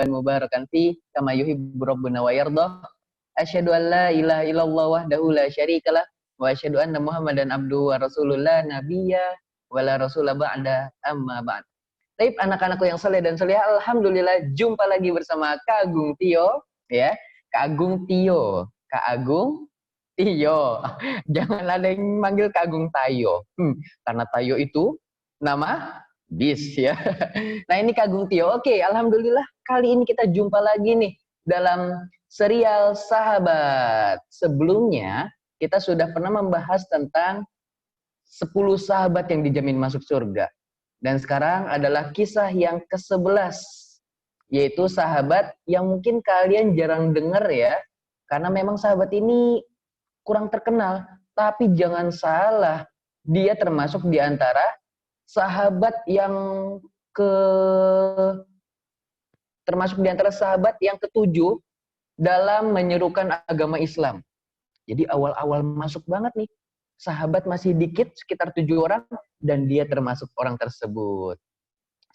mubarakan fi kama yuhibbu rabbuna wa yardah. Asyhadu an la ilaha illallah wahdahu la syarikalah wa asyhadu anna Muhammadan abduhu wa rasulullah nabiyya wa la rasula ba'da amma ba'd. Baik anak-anakku yang saleh dan salehah, alhamdulillah jumpa lagi bersama Kak Agung Tio ya. Kak Agung Tio, Kak Agung Tio. Jangan ada yang manggil Kak Agung Tayo. Karena Tayo itu nama bis ya. Nah, ini Kak Agung Tio. Oke, alhamdulillah kali ini kita jumpa lagi nih dalam serial Sahabat. Sebelumnya kita sudah pernah membahas tentang 10 sahabat yang dijamin masuk surga. Dan sekarang adalah kisah yang ke-11, yaitu sahabat yang mungkin kalian jarang dengar ya, karena memang sahabat ini kurang terkenal. Tapi jangan salah, dia termasuk di antara sahabat yang ke-7 dalam menyerukan agama Islam. Jadi awal-awal masuk banget nih. Sahabat masih dikit, sekitar 7 orang, dan dia termasuk orang tersebut.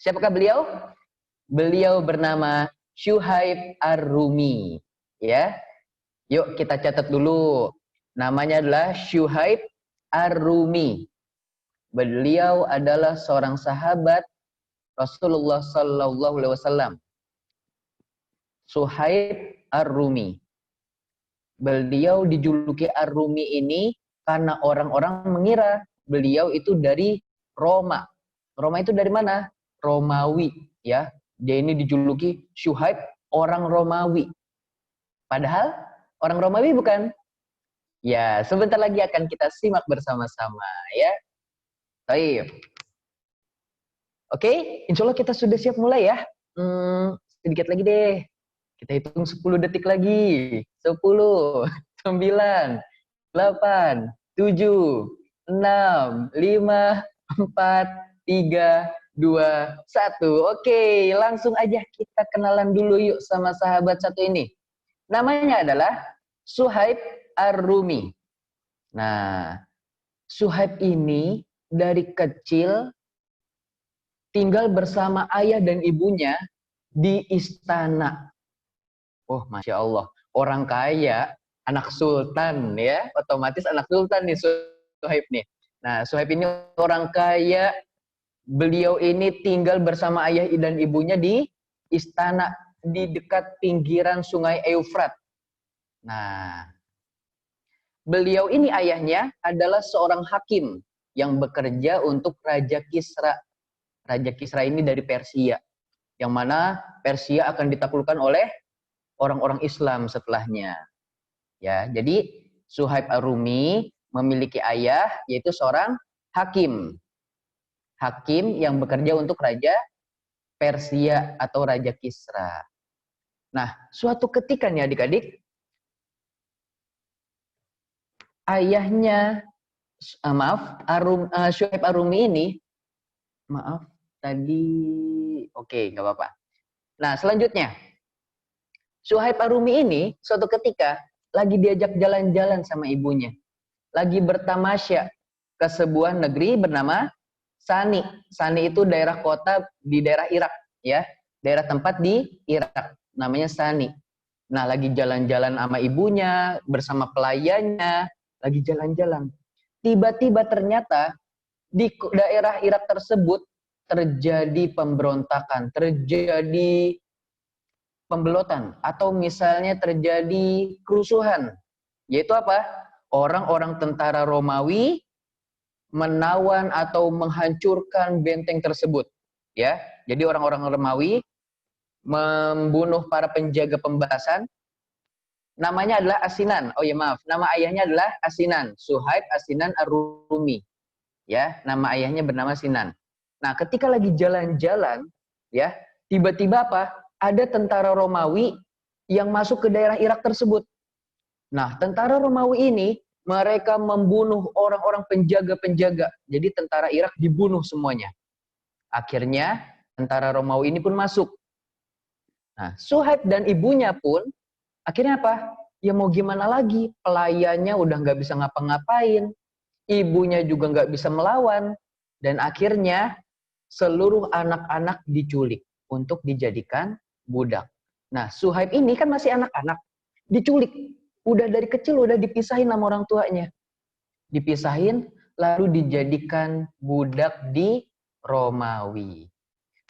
Siapakah beliau? Beliau bernama Syuhaib Ar-Rumi. Ya, yuk kita catat dulu. Namanya adalah Syuhaib Ar-Rumi. Beliau adalah seorang sahabat Rasulullah Sallallahu Alaihi Wasallam. Syuhaib Ar-Rumi. Beliau dijuluki Ar-Rumi ini karena orang-orang mengira beliau itu dari Roma. Roma itu dari mana? Romawi, ya. Dia ini dijuluki Syuhaib, orang Romawi. Padahal orang Romawi bukan? Ya, sebentar lagi akan kita simak bersama-sama, ya. Baik. Oke, insya Allah kita sudah siap mulai ya. Sedikit lagi deh. Kita hitung 10 detik lagi. 10, 9, 8, 7, 6, 5, 4, 3, 2, 1. Oke, langsung aja kita kenalan dulu yuk sama sahabat satu ini. Namanya adalah Syuhaib Ar-Rumi. Nah, Syuhaib ini dari kecil tinggal bersama ayah dan ibunya di istana. Oh, Masya Allah. Orang kaya, anak sultan ya, otomatis anak sultan nih Syuhaib nih. Nah, Syuhaib ini orang kaya, beliau ini tinggal bersama ayah dan ibunya di istana di dekat pinggiran sungai Eufrat. Nah, beliau ini ayahnya adalah seorang hakim yang bekerja untuk Raja Kisra. Raja Kisra ini dari Persia, yang mana Persia akan ditaklukkan oleh orang-orang Islam setelahnya. Ya, jadi Syuhaib Ar-Rumi memiliki ayah yaitu seorang hakim. Hakim yang bekerja untuk Raja Persia atau Raja Kisra. Nah, suatu ketika nih adik-adik, ayahnya, Syuhaib Ar-Rumi ini, maaf, tadi, oke, nggak apa-apa. Nah, selanjutnya, Syuhaib Ar-Rumi ini suatu ketika lagi diajak jalan-jalan sama ibunya. Lagi bertamasya ke sebuah negeri bernama Sani. Sani itu daerah kota di daerah Irak, ya. Daerah tempat di Irak, namanya Sani. Nah, lagi jalan-jalan sama ibunya, bersama pelayannya, lagi jalan-jalan. Tiba-tiba ternyata di daerah Irak tersebut terjadi pemberontakan, terjadi pembelotan, atau misalnya terjadi kerusuhan. Yaitu apa? Orang-orang tentara Romawi menawan atau menghancurkan benteng tersebut. Ya, jadi orang-orang Romawi membunuh para penjaga pembahasan. Namanya adalah Asinan. Oh ya maaf, nama ayahnya adalah Asinan. Syuhaib Asinan Ar-Rumi. Ya, nama ayahnya bernama Sinan. Nah, ketika lagi jalan-jalan, ya, tiba-tiba apa? Ada tentara Romawi yang masuk ke daerah Irak tersebut. Nah, tentara Romawi ini mereka membunuh orang-orang penjaga-penjaga. Jadi tentara Irak dibunuh semuanya. Akhirnya tentara Romawi ini pun masuk. Nah, Syuhaib dan ibunya pun akhirnya apa? Ya mau gimana lagi? Pelayannya udah nggak bisa ngapa-ngapain. Ibunya juga nggak bisa melawan. Dan akhirnya seluruh anak-anak diculik untuk dijadikan budak. Nah, Suhaib ini kan masih anak-anak, diculik. Udah dari kecil udah dipisahin sama orang tuanya. Dipisahin, lalu dijadikan budak di Romawi.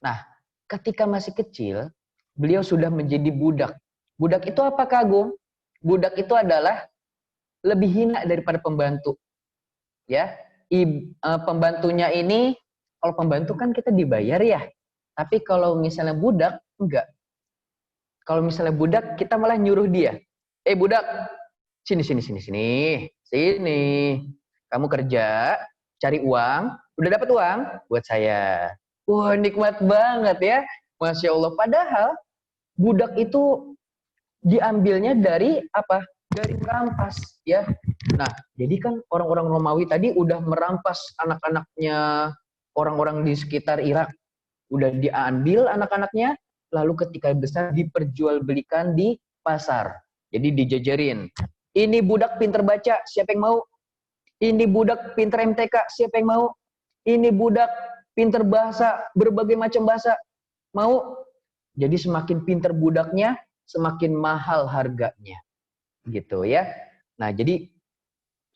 Nah, ketika masih kecil, beliau sudah menjadi budak. Budak itu apa, Kak Agung? Budak itu adalah lebih hina daripada pembantu. Ya, pembantunya ini, kalau pembantu kan kita dibayar ya. Tapi kalau misalnya budak, enggak. Kalau misalnya budak, kita malah nyuruh dia. Budak, sini, sini, sini, sini. Sini. Kamu kerja, cari uang. Udah dapat uang? Buat saya. Wah, nikmat banget ya. Masya Allah. Padahal, budak itu diambilnya dari apa? Dari merampas, ya. Nah, jadi kan orang-orang Romawi tadi udah merampas anak-anaknya orang-orang di sekitar Irak. Udah diambil anak-anaknya, lalu ketika besar diperjualbelikan di pasar. Jadi dijajarin. Ini budak pinter baca, siapa yang mau? Ini budak pinter MTK, siapa yang mau? Ini budak pinter bahasa, berbagai macam bahasa, mau? Jadi semakin pinter budaknya, semakin mahal harganya. Gitu ya. Nah, jadi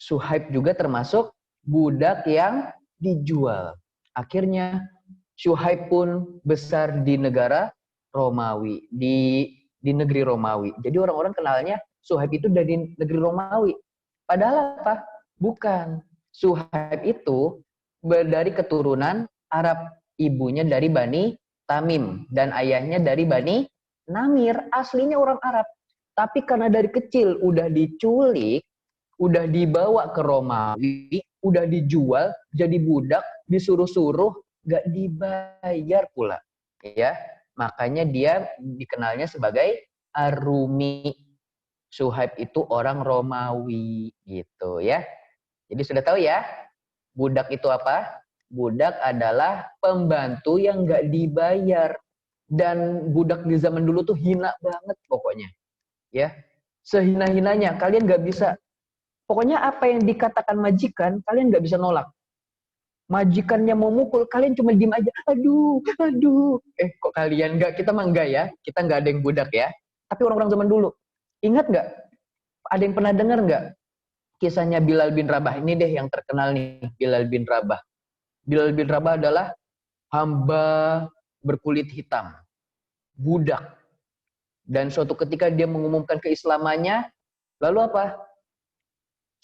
Suhaib juga termasuk budak yang dijual. Akhirnya Suhaib pun besar di negara Romawi, di negeri Romawi. Jadi orang-orang kenalnya Suhaib itu dari negeri Romawi. Padahal apa? Bukan. Suhaib itu dari keturunan Arab. Ibunya dari Bani Tamim dan ayahnya dari Bani Namir. Aslinya orang Arab. Tapi karena dari kecil udah diculik, udah dibawa ke Romawi, udah dijual jadi budak, disuruh-suruh, gak dibayar pula, ya. Makanya dia dikenalnya sebagai Arumi. Suhaib itu orang Romawi, gitu ya. Jadi sudah tahu ya, budak itu apa? Budak adalah pembantu yang gak dibayar. Dan budak di zaman dulu tuh hina banget pokoknya. Ya, sehina-hinanya kalian nggak bisa, pokoknya apa yang dikatakan majikan kalian nggak bisa nolak. Majikannya mau mukul, kalian cuma diem aja, aduh, aduh. Kok kalian nggak? Kita mah enggak ya, kita nggak ada yang budak ya. Tapi orang-orang zaman dulu, ingat nggak? Ada yang pernah dengar nggak kisahnya Bilal bin Rabah? Ini deh yang terkenal nih, Bilal bin Rabah. Bilal bin Rabah adalah hamba berkulit hitam, budak. Dan suatu ketika dia mengumumkan keislamannya, lalu apa?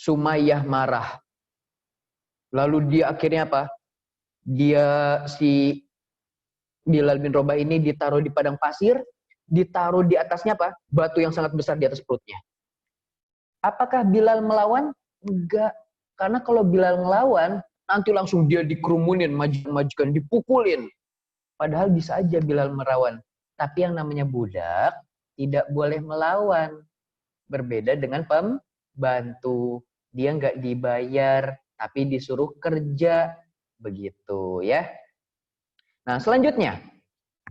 Sumayyah marah. Lalu dia akhirnya apa? Dia si Bilal bin Rabah ini ditaruh di padang pasir, ditaruh di atasnya apa? Batu yang sangat besar di atas perutnya. Apakah Bilal melawan? Enggak. Karena kalau Bilal melawan, nanti langsung dia dikerumunin, majikan dipukulin. Padahal bisa aja Bilal melawan. Tapi yang namanya budak, tidak boleh melawan. Berbeda dengan pembantu. Dia nggak dibayar, tapi disuruh kerja. Begitu ya. Nah selanjutnya,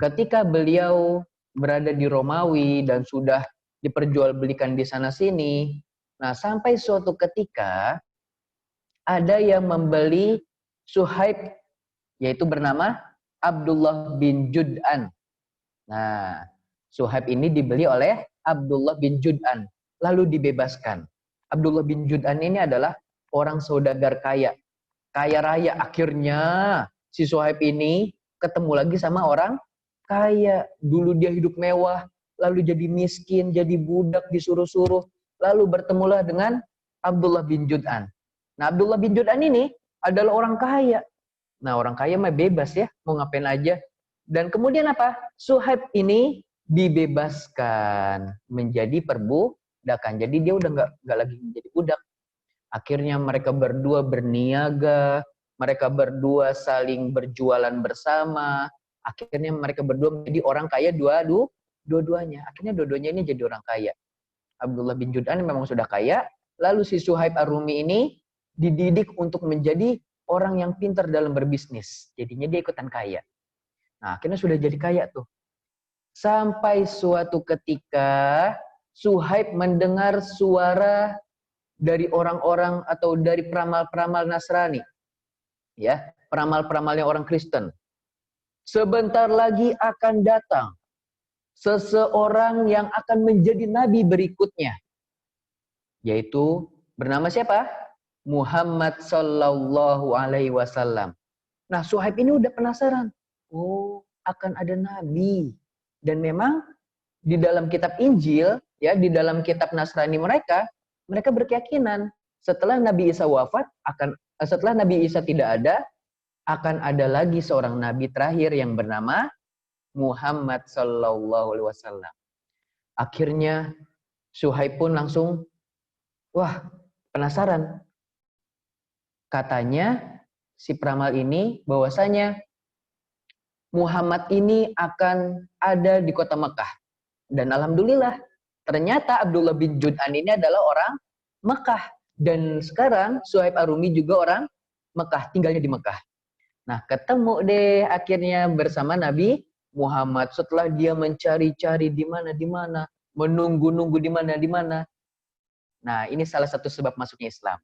ketika beliau berada di Romawi dan sudah diperjualbelikan di sana-sini, nah sampai suatu ketika ada yang membeli Suhaib, yaitu bernama Abdullah bin Jud'an. Nah, Suhaib ini dibeli oleh Abdullah bin Jud'an, lalu dibebaskan. Abdullah bin Jud'an ini adalah orang saudagar kaya. Kaya raya. Akhirnya si Suhaib ini ketemu lagi sama orang kaya. Dulu dia hidup mewah, lalu jadi miskin, jadi budak, disuruh-suruh. Lalu bertemulah dengan Abdullah bin Jud'an. Nah, Abdullah bin Jud'an ini adalah orang kaya. Nah, orang kaya mah bebas ya, mau ngapain aja. Dan kemudian apa? Suhaib ini dibebaskan menjadi perbudakan. Jadi dia udah nggak lagi menjadi budak. Akhirnya mereka berdua berniaga, mereka berdua saling berjualan bersama. Akhirnya mereka berdua menjadi orang kaya dua-duanya. Akhirnya dua-duanya ini jadi orang kaya. Abdullah bin Jud'an memang sudah kaya, lalu si Suhaib Ar-Rumi ini dididik untuk menjadi orang yang pintar dalam berbisnis. Jadinya dia ikutan kaya. Nah, akhirnya sudah jadi kaya tuh. Sampai suatu ketika Suhaib mendengar suara dari orang-orang atau dari peramal-peramal Nasrani. Ya, peramal-peramalnya orang Kristen. Sebentar lagi akan datang seseorang yang akan menjadi nabi berikutnya. Yaitu bernama siapa? Muhammad sallallahu alaihi wasallam. Nah, Suhaib ini udah penasaran. Oh, akan ada nabi. Dan memang di dalam kitab Injil, ya, di dalam kitab Nasrani mereka berkeyakinan setelah Nabi Isa wafat, setelah Nabi Isa tidak ada, akan ada lagi seorang nabi terakhir yang bernama Muhammad sallallahu alaihi wasallam. Akhirnya Suhaib pun langsung, wah, penasaran. Katanya si peramal ini bahwasanya Muhammad ini akan ada di kota Mekah. Dan alhamdulillah, ternyata Abdullah bin Jud'an ini adalah orang Mekah. Dan sekarang Suhaib Ar-Rumi juga orang Mekah, tinggalnya di Mekah. Nah, ketemu deh akhirnya bersama Nabi Muhammad setelah dia mencari-cari di mana, menunggu-nunggu di mana. Nah, ini salah satu sebab masuknya Islam.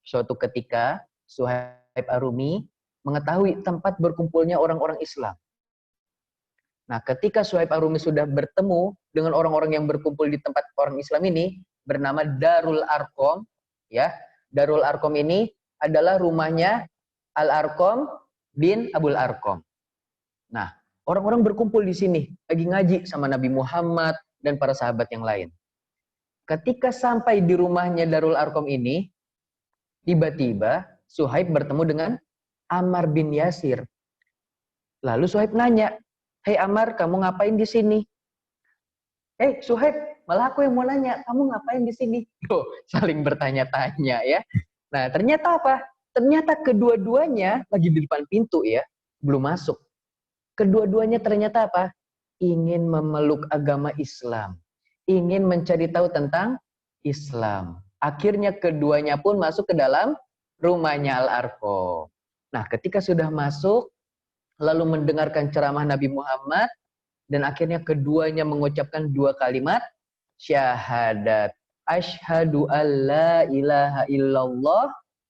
Suatu ketika Suhaib Ar-Rumi mengetahui tempat berkumpulnya orang-orang Islam. Nah, ketika Suhaib Ar-Rumi sudah bertemu dengan orang-orang yang berkumpul di tempat orang Islam ini, bernama Darul Arqam, ya. Darul Arqam ini adalah rumahnya Al-Arqam bin Abul Arqam. Nah, orang-orang berkumpul di sini, lagi ngaji sama Nabi Muhammad dan para sahabat yang lain. Ketika sampai di rumahnya Darul Arqam ini, tiba-tiba Suhaib bertemu dengan Ammar bin Yasir. Lalu Suhaib nanya, "Hei Ammar, kamu ngapain di sini?" Suhaib, malah aku yang mau nanya, kamu ngapain di sini? Tuh, saling bertanya-tanya ya. Nah, ternyata apa? Ternyata kedua-duanya lagi di depan pintu ya, belum masuk. Kedua-duanya ternyata apa? Ingin memeluk agama Islam. Ingin mencari tahu tentang Islam. Akhirnya keduanya pun masuk ke dalam rumahnya Al-Arqam. Nah, ketika sudah masuk, lalu mendengarkan ceramah Nabi Muhammad, dan akhirnya keduanya mengucapkan dua kalimat syahadat. Asyhadu an la ilaha illallah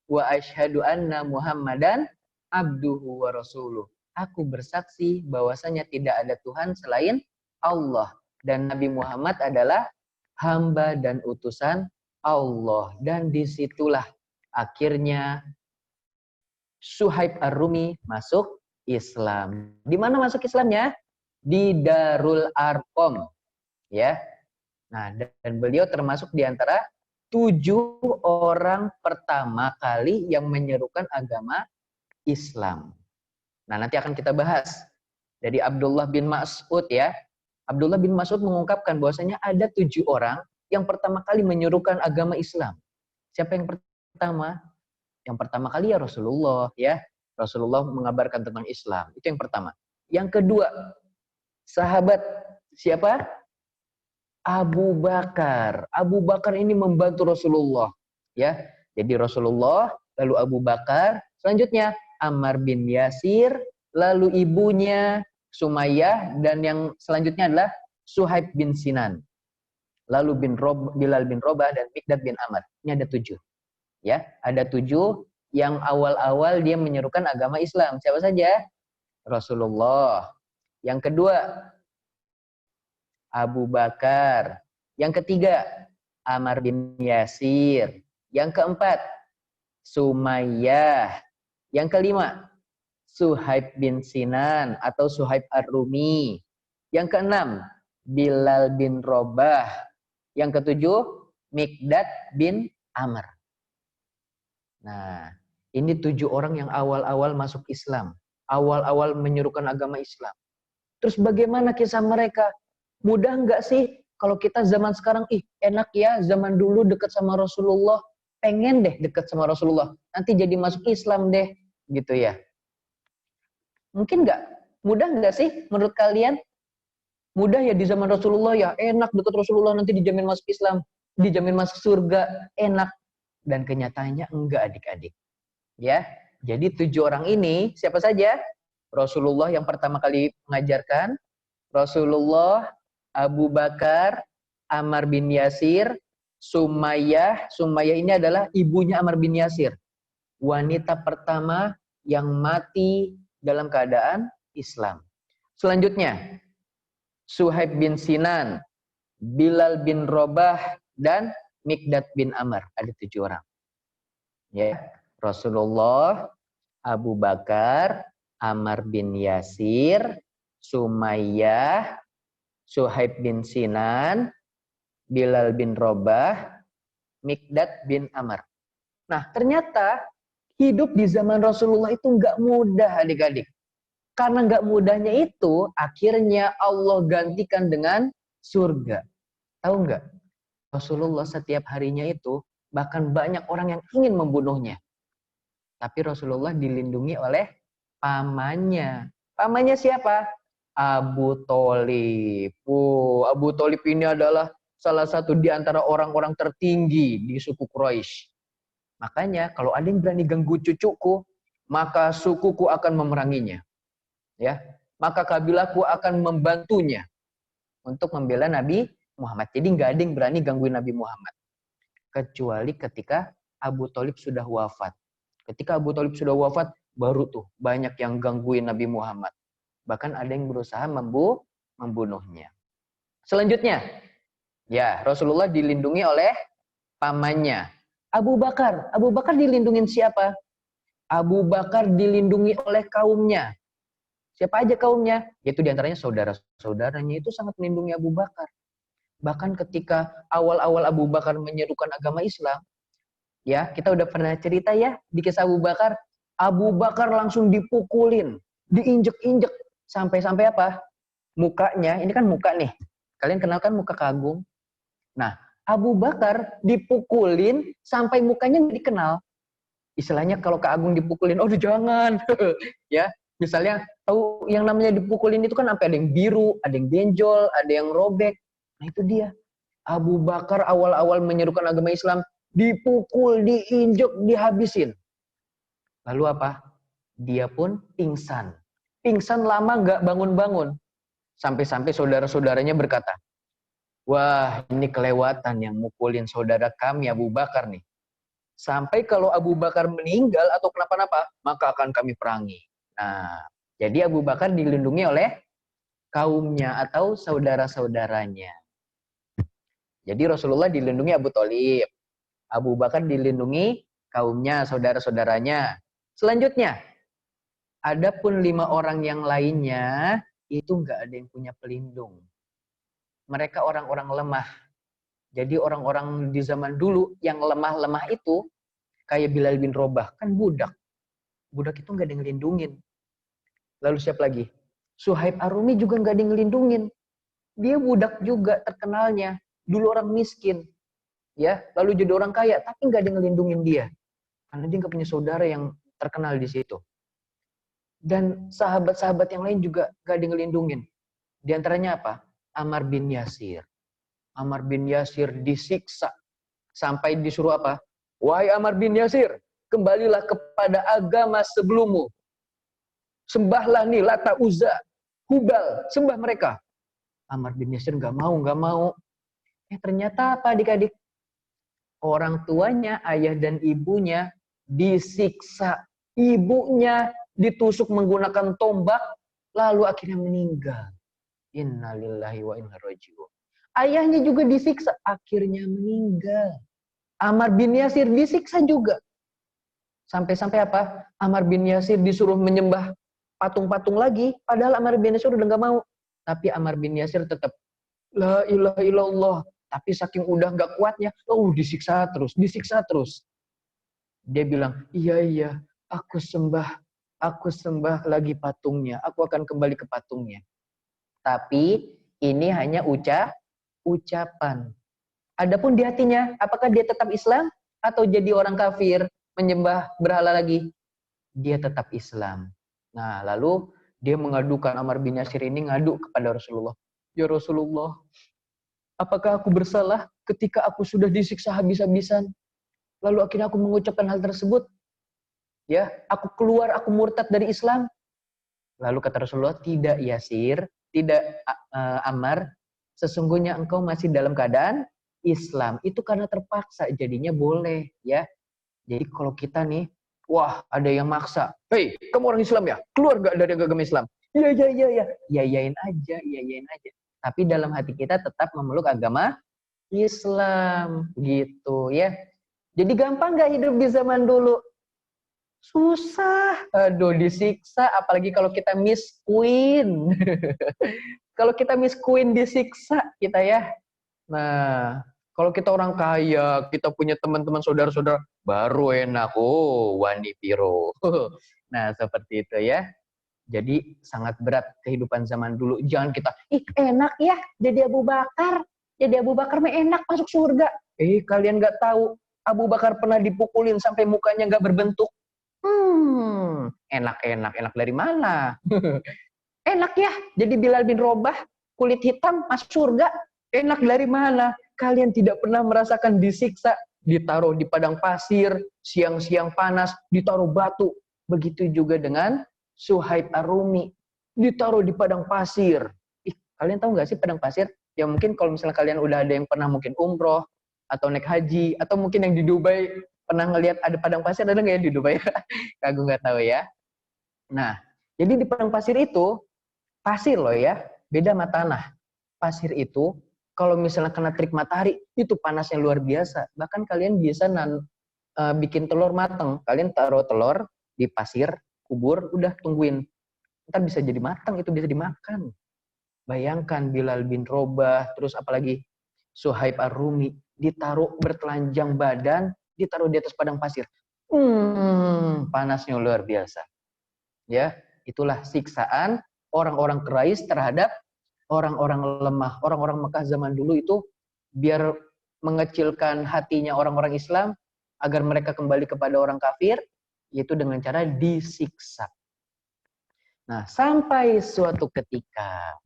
wa asyhadu anna Muhammadan abduhu wa rasuluh. Aku bersaksi bahwasanya tidak ada Tuhan selain Allah. Dan Nabi Muhammad adalah hamba dan utusan Allah. Dan disitulah akhirnya Suhaib Ar-Rumi masuk Islam. Di mana masuk Islamnya? Di Darul Arqam. Ya. Nah, dan beliau termasuk di antara 7 orang pertama kali yang menyerukan agama Islam. Nah, nanti akan kita bahas dari Abdullah bin Mas'ud ya. Abdullah bin Mas'ud mengungkapkan bahwasanya ada 7 orang yang pertama kali menyerukan agama Islam. Siapa yang pertama? Yang pertama kali ya Rasulullah ya. Rasulullah mengabarkan tentang Islam. Itu yang pertama. Yang kedua, sahabat siapa? Abu Bakar. Abu Bakar ini membantu Rasulullah ya. Jadi Rasulullah, lalu Abu Bakar, selanjutnya Ammar bin Yasir, lalu ibunya Sumayyah, dan yang selanjutnya adalah Suhaib bin Sinan. Lalu Bilal bin Robah dan Miqdad bin Amr. Ini ada 7. Ya, ada 7 yang awal-awal dia menyerukan agama Islam. Siapa saja? Rasulullah. Yang kedua, Abu Bakar. Yang ketiga, Ammar bin Yasir. Yang keempat, Sumayyah. Yang kelima, Suhaib bin Sinan atau Suhaib Ar-Rumi. Yang keenam, Bilal bin Robah. Yang ketujuh, Miqdad bin Amr. Nah, ini 7 orang yang awal-awal masuk Islam. Awal-awal menyerukan agama Islam. Terus bagaimana kisah mereka? Mudah nggak sih kalau kita zaman sekarang, enak ya zaman dulu dekat sama Rasulullah, pengen deh dekat sama Rasulullah, nanti jadi masuk Islam deh, gitu ya. Mungkin nggak? Mudah nggak sih menurut kalian? Mudah ya di zaman Rasulullah ya, enak dekat Rasulullah nanti dijamin masuk Islam, dijamin masuk surga, enak. Dan kenyataannya enggak adik-adik. Ya, jadi 7 orang ini siapa saja? Rasulullah yang pertama kali mengajarkan, Rasulullah, Abu Bakar, Ammar bin Yasir, Sumayyah. Sumayyah ini adalah ibunya Ammar bin Yasir. Wanita pertama yang mati dalam keadaan Islam. Selanjutnya, Suhaib bin Sinan, Bilal bin Robah, dan Mikdad bin Amr. Ada 7 orang. Ya, Rasulullah, Abu Bakar, Ammar bin Yasir, Sumayyah, Suhaib bin Sinan, Bilal bin Robah, Mikdad bin Amr. Nah, ternyata hidup di zaman Rasulullah itu nggak mudah, adik-adik. Karena nggak mudahnya itu, akhirnya Allah gantikan dengan surga. Tahu nggak? Rasulullah setiap harinya itu, bahkan banyak orang yang ingin membunuhnya. Tapi Rasulullah dilindungi oleh pamannya. Pamannya siapa? Abu Tholib. Abu Tholib ini adalah salah satu di antara orang-orang tertinggi di suku Quraisy. Makanya kalau ada yang berani ganggu cucuku, maka sukuku akan memeranginya. Ya, maka kabilahku akan membantunya untuk membela Nabi Muhammad. Jadi nggak ada yang berani gangguin Nabi Muhammad. Kecuali ketika Abu Tholib sudah wafat. Ketika Abu Tholib sudah wafat, baru tuh banyak yang gangguin Nabi Muhammad. Bahkan ada yang berusaha membunuhnya. Selanjutnya, ya Rasulullah dilindungi oleh pamannya. Abu Bakar. Abu Bakar dilindungin siapa? Abu Bakar dilindungi oleh kaumnya. Siapa aja kaumnya? Yaitu diantaranya saudara-saudaranya itu sangat melindungi Abu Bakar. Bahkan ketika awal-awal Abu Bakar menyerukan agama Islam, ya kita udah pernah cerita ya di kisah Abu Bakar. Abu Bakar langsung dipukulin, diinjek-injek. Sampai-sampai apa? Mukanya, ini kan muka nih. Kalian kenal kan muka Kak Agung? Nah, Abu Bakar dipukulin sampai mukanya nggak dikenal. Istilahnya kalau Kak Agung dipukulin, oh jangan. Ya, misalnya tahu yang namanya dipukulin itu kan sampai ada yang biru, ada yang benjol, ada yang robek. Nah itu dia. Abu Bakar awal-awal menyerukan agama Islam, dipukul, diinjek, dihabisin. Lalu apa? Dia pun pingsan. Pingsan lama nggak bangun-bangun. Sampai-sampai saudara-saudaranya berkata, wah ini kelewatan yang mukulin saudara kami Abu Bakar nih. Sampai kalau Abu Bakar meninggal atau kenapa-napa, maka akan kami perangi. Nah, jadi Abu Bakar dilindungi oleh kaumnya atau saudara-saudaranya. Jadi Rasulullah dilindungi Abu Tholib. Abu Bakar dilindungi kaumnya, saudara-saudaranya. Selanjutnya, adapun 5 orang yang lainnya, itu nggak ada yang punya pelindung. Mereka orang-orang lemah. Jadi orang-orang di zaman dulu yang lemah-lemah itu, kayak Bilal bin Robah, kan budak. Budak itu nggak ada yang ngelindungin. Lalu siapa lagi? Suhaib Ar-Rumi juga nggak ada yang ngelindungin. Dia budak juga terkenalnya. Dulu orang miskin. Ya, lalu jadi orang kaya, tapi nggak ada yang ngelindungin dia. Karena dia nggak punya saudara yang terkenal di situ. Dan sahabat-sahabat yang lain juga nggak ada yang ngelindungin. Di antaranya apa? Ammar bin Yasir. Ammar bin Yasir disiksa. Sampai disuruh apa? Wahai Ammar bin Yasir, kembalilah kepada agama sebelummu. Sembahlah nih Lata, Uzza, Hubal, sembah mereka. Ammar bin Yasir nggak mau. Ternyata apa adik-adik? Orang tuanya, ayah dan ibunya disiksa. Ibunya ditusuk menggunakan tombak, lalu akhirnya meninggal. Innalillahi wa inna ilaihi raji'un. Ayahnya juga disiksa, akhirnya meninggal. Ammar bin Yasir disiksa juga. Sampai-sampai apa? Ammar bin Yasir disuruh menyembah patung-patung lagi, padahal Ammar bin Yasir udah nggak mau. Tapi Ammar bin Yasir tetap la ilaha illallah. Tapi saking udah nggak kuatnya, disiksa terus. Dia bilang, iya, aku sembah lagi patungnya, aku akan kembali ke patungnya. Tapi ini hanya ucapan. Adapun di hatinya, apakah dia tetap Islam atau jadi orang kafir, menyembah berhala lagi? Dia tetap Islam. Nah, lalu dia mengadukan, Ammar bin Yasir ini ngadu kepada Rasulullah. Ya Rasulullah, apakah aku bersalah ketika aku sudah disiksa habis-habisan? Lalu akhirnya aku mengucapkan hal tersebut. Ya, aku keluar, aku murtad dari Islam. Lalu kata Rasulullah, tidak Yasir, tidak Ammar, sesungguhnya engkau masih dalam keadaan Islam. Itu karena terpaksa, jadinya boleh, ya. Jadi kalau kita nih, wah ada yang maksa, hei kamu orang Islam ya, keluar gak dari agama Islam? Iya, iyain aja. tapi dalam hati kita tetap memeluk agama Islam gitu ya. Jadi gampang nggak hidup di zaman dulu? Susah, aduh disiksa, apalagi kalau kita miss queen. Kalau kita miss queen disiksa kita ya. Nah, kalau kita orang kaya, kita punya teman-teman saudara-saudara, baru enak. Oh, wani piro. Nah, seperti itu ya. Jadi sangat berat kehidupan zaman dulu. Jangan kita, ih enak ya jadi Abu Bakar. Jadi Abu Bakar mah enak masuk surga. Kalian nggak tahu Abu Bakar pernah dipukulin sampai mukanya nggak berbentuk. Enak dari mana? Enak ya jadi Bilal bin Robah, kulit hitam masuk surga. Enak dari mana? Kalian tidak pernah merasakan disiksa, ditaruh di padang pasir, siang-siang panas, ditaruh batu. Begitu juga dengan Suhaib Ar-Rumi, ditaruh di padang pasir. Kalian tahu nggak sih padang pasir? Ya mungkin kalau misalnya kalian udah ada yang pernah mungkin umroh, atau naik haji, atau mungkin yang di Dubai, pernah ngelihat ada padang pasir, ada nggak ya di Dubai? Aku nggak tahu ya. Nah, jadi di padang pasir itu, pasir loh ya, beda sama tanah. Pasir itu, kalau misalnya kena terik matahari, itu panasnya luar biasa. Bahkan kalian bisa bikin telur mateng. Kalian taruh telur di pasir, kubur, udah tungguin. Ntar bisa jadi matang, itu bisa dimakan. Bayangkan Bilal bin Robah, terus apalagi Suhaib Ar-Rumi, ditaruh bertelanjang badan, ditaruh di atas padang pasir. Panasnya luar biasa. Ya, itulah siksaan orang-orang Quraisy terhadap orang-orang lemah. Orang-orang Mekah zaman dulu itu biar mengecilkan hatinya orang-orang Islam agar mereka kembali kepada orang kafir, yaitu dengan cara disiksa. Nah, sampai suatu ketika.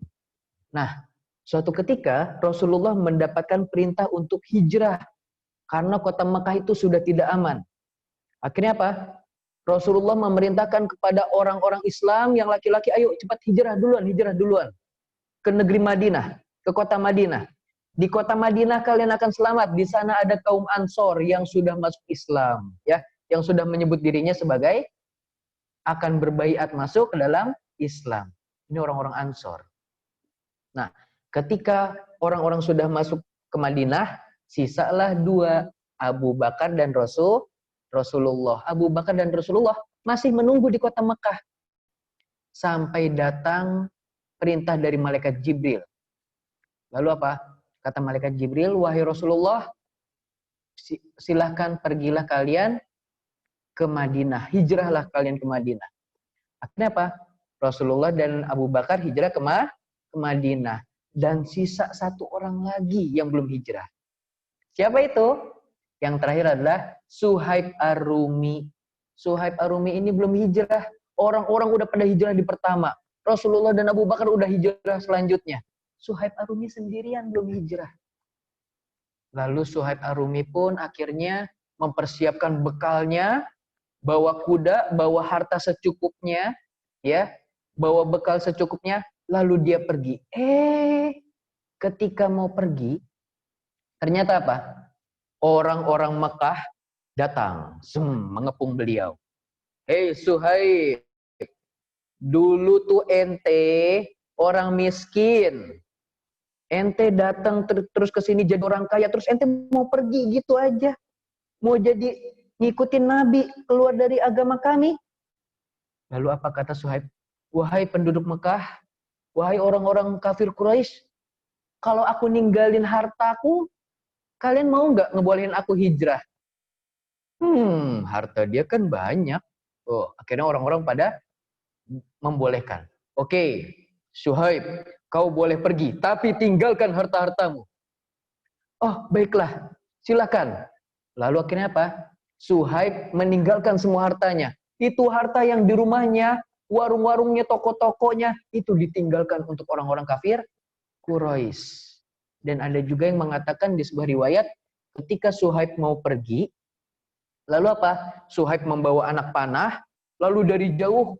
Nah, suatu ketika Rasulullah mendapatkan perintah untuk hijrah karena kota Mekah itu sudah tidak aman. Akhirnya apa? Rasulullah memerintahkan kepada orang-orang Islam yang laki-laki, ayo cepat hijrah duluan ke negeri Madinah, ke kota Madinah. Di kota Madinah kalian akan selamat. Di sana ada kaum Ansor yang sudah masuk Islam, ya, yang sudah menyebut dirinya sebagai akan berbaiat masuk ke dalam Islam. Ini orang-orang Ansor. Nah, ketika orang-orang sudah masuk ke Madinah, sisalah dua, Abu Bakar dan Rasulullah. Abu Bakar dan Rasulullah masih menunggu di kota Mekah sampai datang perintah dari malaikat Jibril. Lalu apa? Kata malaikat Jibril, wahai Rasulullah, silahkan pergilah kalian ke Madinah. Hijrahlah kalian ke Madinah. Akhirnya apa? Rasulullah dan Abu Bakar hijrah ke Madinah. Dan sisa satu orang lagi yang belum hijrah. Siapa itu? Yang terakhir adalah Suhaib Ar-Rumi. Suhaib Ar-Rumi ini belum hijrah. Orang-orang udah pada hijrah di pertama. Rasulullah dan Abu Bakar udah hijrah selanjutnya. Suhaib Ar-Rumi sendirian belum hijrah. Lalu Suhaib Ar-Rumi pun akhirnya mempersiapkan bekalnya, bawa kuda, bawa harta secukupnya, ya, bawa bekal secukupnya, lalu dia pergi. Ketika mau pergi, ternyata apa? Orang-orang Mekah datang, mengepung beliau. Hei Suhaib, dulu tuh ente orang miskin. Ente datang terus ke sini jadi orang kaya, terus ente mau pergi gitu aja. Mau jadi ngikutin Nabi keluar dari agama kami. Lalu apa kata Suhaib? Wahai penduduk Mekah, wahai orang-orang kafir Quraisy, kalau aku ninggalin hartaku, kalian mau nggak ngebolehin aku hijrah? Harta dia kan banyak. Oh, akhirnya orang-orang pada membolehkan. Oke, Suhaib, kau boleh pergi, tapi tinggalkan harta-hartamu. Oh, baiklah, silakan. Lalu akhirnya apa? Suhaib meninggalkan semua hartanya. Itu harta yang di rumahnya, warung-warungnya, toko-tokonya, itu ditinggalkan untuk orang-orang kafir Quraisy. Dan ada juga yang mengatakan di sebuah riwayat, ketika Suhaib mau pergi, lalu apa? Suhaib membawa anak panah, lalu dari jauh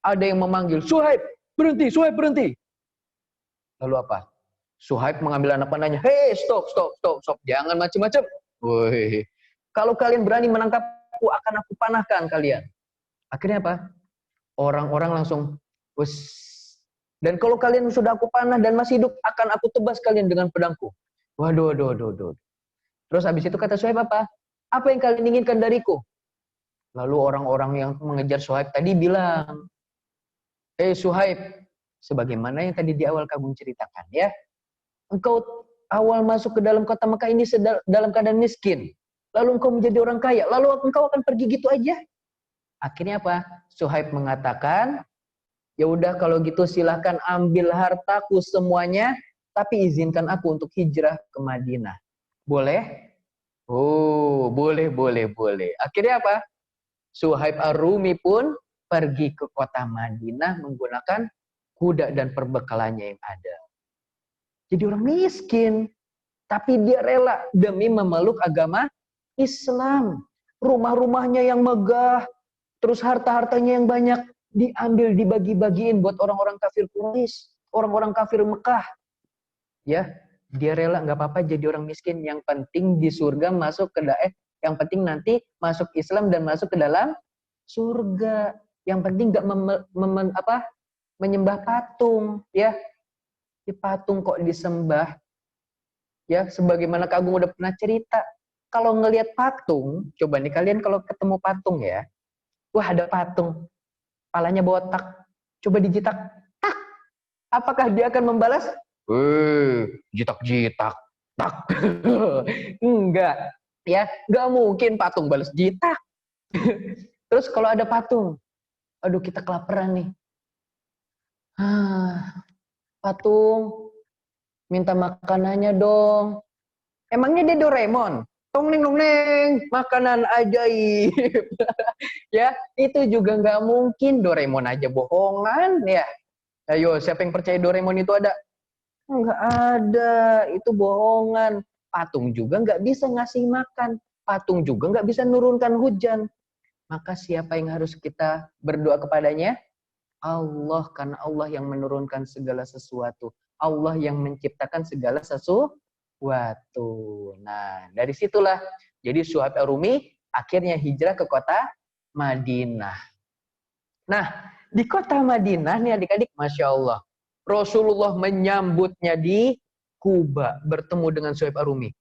ada yang memanggil, Suhaib, berhenti, Suhaib, berhenti. Lalu apa? Suhaib mengambil anak panahnya, hei, stop, jangan macam-macam. Kalau kalian berani menangkapku, akan aku panahkan kalian. Akhirnya apa? Orang-orang langsung, Dan kalau kalian sudah aku panah dan masih hidup, akan aku tebas kalian dengan pedangku. Waduh, waduh, waduh, waduh. Terus habis itu kata Suhaib apa? Apa yang kalian inginkan dariku? Lalu orang-orang yang mengejar Suhaib tadi bilang, Suhaib, sebagaimana yang tadi di awal kamu ceritakan ya, engkau awal masuk ke dalam kota Mekah ini dalam keadaan miskin. Lalu engkau menjadi orang kaya, lalu engkau akan pergi gitu aja? Akhirnya apa? Suhaib mengatakan, ya udah kalau gitu silahkan ambil hartaku semuanya, tapi izinkan aku untuk hijrah ke Madinah. Boleh? Oh, boleh, boleh, boleh. Akhirnya apa? Suhaib Ar-Rumi pun pergi ke kota Madinah menggunakan kuda dan perbekalannya yang ada. Jadi orang miskin, tapi dia rela demi memeluk agama Islam. Rumah-rumahnya yang megah, terus harta-hartanya yang banyak diambil dibagi-bagiin buat orang-orang kafir Quraisy, orang-orang kafir Mekah. Ya, dia rela nggak apa-apa jadi orang miskin, yang penting di surga masuk ke yang penting nanti masuk Islam dan masuk ke dalam surga. Yang penting nggak menyembah patung, ya. Di patung kok disembah. Ya, sebagaimana Kak Agung udah pernah cerita, kalau ngelihat patung, coba nih kalian kalau ketemu patung ya, wah ada patung, palanya botak, coba dijitak, tak, apakah dia akan membalas? Jitak-jitak, tak. Enggak, ya, enggak mungkin patung balas jitak. Terus kalau ada patung, aduh kita kelaparan nih. Patung, minta makanannya dong. Emangnya dia Doraemon? Tong neng nong neng, makanan ajaib. Ya, itu juga nggak mungkin. Doraemon aja bohongan ya. Ayo, siapa yang percaya Doraemon itu ada? Nggak ada, itu bohongan. Patung juga nggak bisa ngasih makan. Patung juga nggak bisa nurunkan hujan. Maka siapa yang harus kita berdoa kepadanya? Allah, karena Allah yang menurunkan segala sesuatu. Allah yang menciptakan segala sesuatu. Nah, dari situlah jadi Suhaib Ar-Rumi akhirnya hijrah ke kota Madinah. Nah, di kota Madinah nih adik-adik, Masya Allah, Rasulullah menyambutnya di Kuba, bertemu dengan Suhaib Ar-Rumi.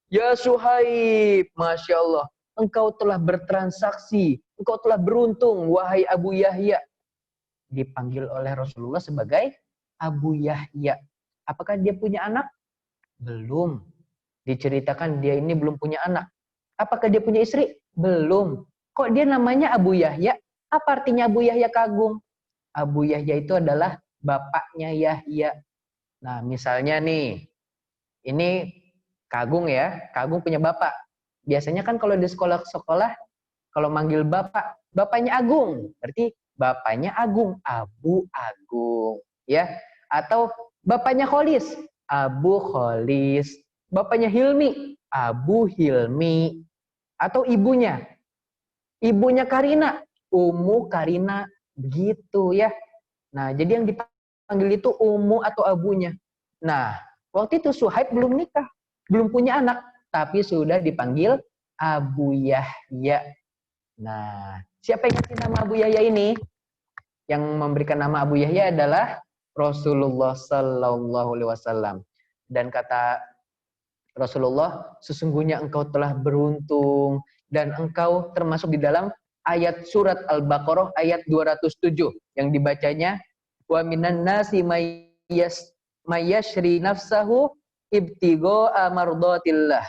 Ya Suhaib, Masya Allah, engkau telah bertransaksi, engkau telah beruntung, wahai Abu Yahya. Dipanggil oleh Rasulullah sebagai Abu Yahya. Apakah dia punya anak? Belum. Diceritakan dia ini belum punya anak. Apakah dia punya istri? Belum. Kok dia namanya Abu Yahya? Apa artinya Abu Yahya Kagung? Abu Yahya itu adalah bapaknya Yahya. Nah, misalnya nih, ini Kagung ya, Kagung punya bapak. Biasanya kan kalau di sekolah-sekolah, kalau manggil bapak, bapaknya Agung. Berarti bapaknya Agung, Abu Agung. Ya, atau bapaknya Kholis, Abu Kholis. Bapaknya Hilmi, Abu Hilmi. Atau ibunya, ibunya Karina, Ummu Karina. Begitu ya. Nah, jadi yang dipanggil itu Ummu atau abunya. Nah, waktu itu Suhaib belum nikah, belum punya anak, tapi sudah dipanggil Abu Yahya. Nah, siapa yang kasih nama Abu Yahya ini? Yang memberikan nama Abu Yahya adalah Rasulullah Sallallahu Alaihi Wasallam. Dan kata Rasulullah, sesungguhnya engkau telah beruntung dan engkau termasuk di dalam ayat surat Al-Baqarah ayat 207 yang dibacanya wa minan nasi mayyashri nafsahu ibtigha'a mardatillah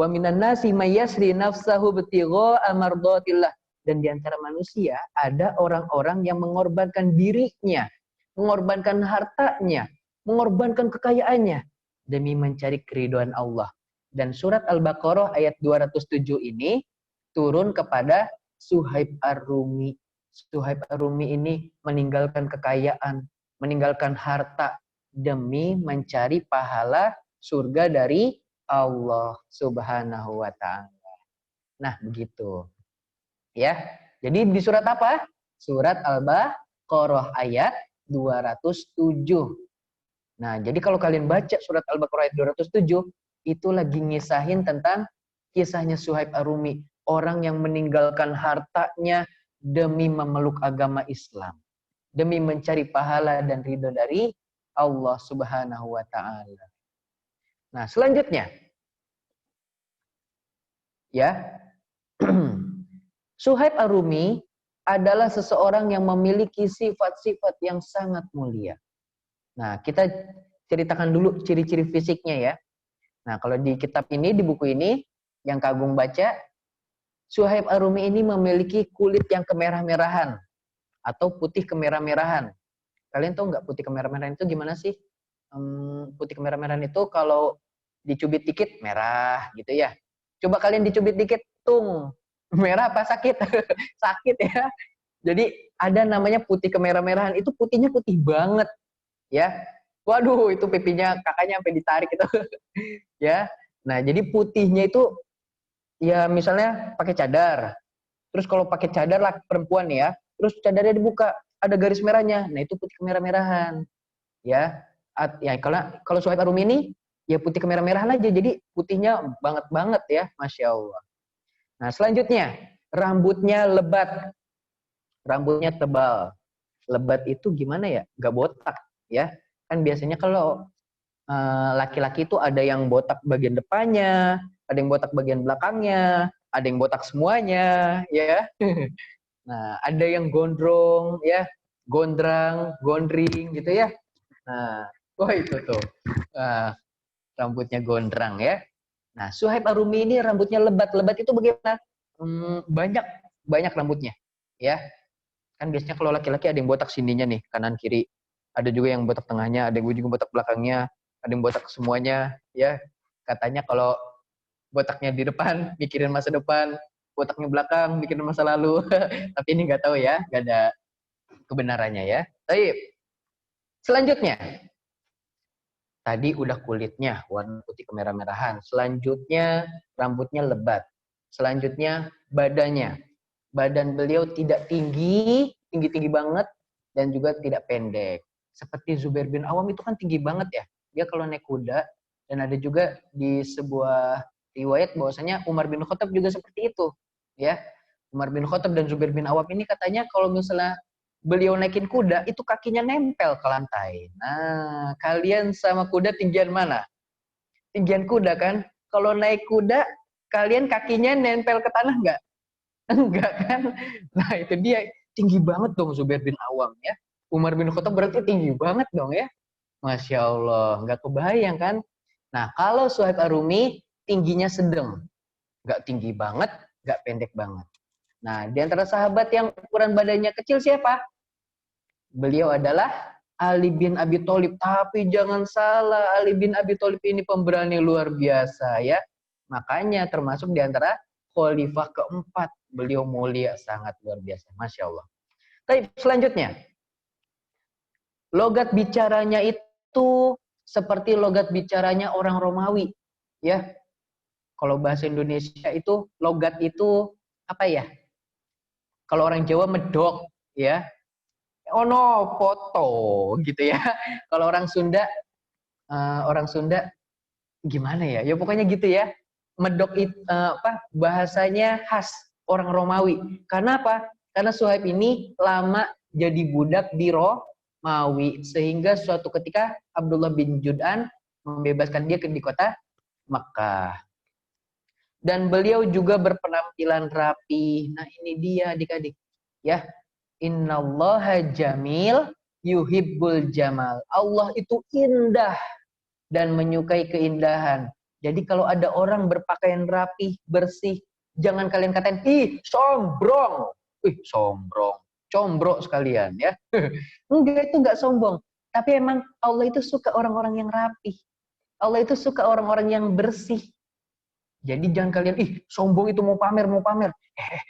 wa minan nasi mayyashri nafsahu ibtigha'a mardatillah. Dan di antara manusia ada orang-orang yang mengorbankan dirinya, mengorbankan hartanya, mengorbankan kekayaannya demi mencari keridhaan Allah. Dan surat Al-Baqarah ayat 207 ini turun kepada Suhaib Ar-Rumi. Suhaib Ar-Rumi ini meninggalkan kekayaan, meninggalkan harta demi mencari pahala surga dari Allah Subhanahu wa taala. Nah, begitu. Ya. Jadi di surat apa? Surat Al-Baqarah ayat 207. Nah, jadi kalau kalian baca surat Al-Baqarah ayat 207, itu lagi ngisahin tentang kisahnya Suhaib Ar-Rumi, orang yang meninggalkan hartanya demi memeluk agama Islam, demi mencari pahala dan ridho dari Allah Subhanahu wa taala. Nah, selanjutnya ya. Suhaib Ar-Rumi adalah seseorang yang memiliki sifat-sifat yang sangat mulia. Nah, kita ceritakan dulu ciri-ciri fisiknya ya. Nah, kalau di kitab ini, di buku ini, yang Kak Agung baca, Suhaib Ar-Rumi ini memiliki kulit yang kemerah-merahan atau putih kemerah-merahan. Kalian tahu nggak putih kemerah-merahan itu gimana sih? Putih kemerah-merahan itu kalau dicubit dikit merah gitu ya. Coba kalian dicubit dikit, tung. Merah apa sakit? Sakit ya. Jadi ada namanya putih kemerah-merahan, itu putihnya putih banget ya. Waduh, itu pipinya kakaknya sampai ditarik itu. Ya. Nah, jadi putihnya itu ya misalnya pakai cadar. Terus kalau pakai cadar lah perempuan ya, terus cadarnya dibuka, ada garis merahnya. Nah, itu putih kemerah-merahan. Ya. Ya kalau Suhaib Ar-Rumi ini ya putih kemerah-merahan aja. Jadi putihnya banget ya, Masya Allah. Nah, selanjutnya rambutnya lebat, rambutnya tebal. Lebat itu gimana ya? Gak botak ya. Kan biasanya kalau laki-laki itu ada yang botak bagian depannya, ada yang botak bagian belakangnya, ada yang botak semuanya, ya. Nah, ada yang gondrong, ya, gondrang, gondring, gitu ya. Nah, wah itu tuh, uh, rambutnya gondrang ya. Nah, Suhaib Ar-Rumi ini rambutnya lebat. Lebat itu bagaimana? Banyak, banyak rambutnya, ya. Kan biasanya kalau laki-laki ada yang botak sininya nih, kanan kiri. Ada juga yang botak tengahnya, ada juga botak belakangnya, ada yang botak semuanya, ya. Katanya kalau botaknya di depan mikirin masa depan, botaknya belakang mikirin masa lalu. Tapi ini nggak tahu ya, nggak ada kebenarannya ya. Tapi selanjutnya, tadi udah kulitnya warna putih kemerah-merahan. Selanjutnya rambutnya lebat. Selanjutnya badannya. Badan beliau tidak tinggi, tinggi-tinggi banget, dan juga tidak pendek. Seperti Zubair bin Awam itu kan tinggi banget ya. Dia kalau naik kuda, dan ada juga di sebuah riwayat bahwasanya Umar bin Khattab juga seperti itu. Ya, Umar bin Khattab dan Zubair bin Awam ini katanya kalau misalnya beliau naikin kuda, itu kakinya nempel ke lantai. Nah, kalian sama kuda tinggian mana? Tinggian kuda kan? Kalau naik kuda, kalian kakinya nempel ke tanah nggak? Enggak kan? Nah itu dia, tinggi banget dong Zubair bin Awam ya. Umar bin Khattab berarti tinggi banget dong ya. Masya Allah, nggak kebayang kan? Nah kalau Suhaib Ar-Rumi tingginya sedang, nggak tinggi banget, nggak pendek banget. Nah di antara sahabat yang ukuran badannya kecil siapa? Beliau adalah Ali bin Abi Thalib. Tapi jangan salah, Ali bin Abi Thalib ini pemberani luar biasa ya. Makanya termasuk di antara khalifah keempat. Beliau mulia sangat luar biasa. Masya Allah. Tapi selanjutnya, logat bicaranya itu seperti logat bicaranya orang Romawi. Ya, kalau bahasa Indonesia itu logat itu apa ya? Kalau orang Jawa medok, ya. Ono foto gitu ya. Kalau orang Sunda gimana ya? Ya pokoknya gitu ya. Medok itu bahasanya khas orang Romawi. Karena apa? Karena Suhaib ini lama jadi budak di Romawi sehingga suatu ketika Abdullah bin Jud'an membebaskan dia di kota Makkah. Dan beliau juga berpenampilan rapi. Nah, ini dia adik-adik. Ya, innallaha jamil yuhibbul jamal. Allah itu indah dan menyukai keindahan. Jadi kalau ada orang berpakaian rapi, bersih, jangan kalian katain, ih sombong. Sombong. Combro sekalian ya. Enggak, itu enggak sombong. Tapi emang Allah itu suka orang-orang yang rapi. Allah itu suka orang-orang yang bersih. Jadi jangan kalian, sombong itu mau pamer, mau pamer.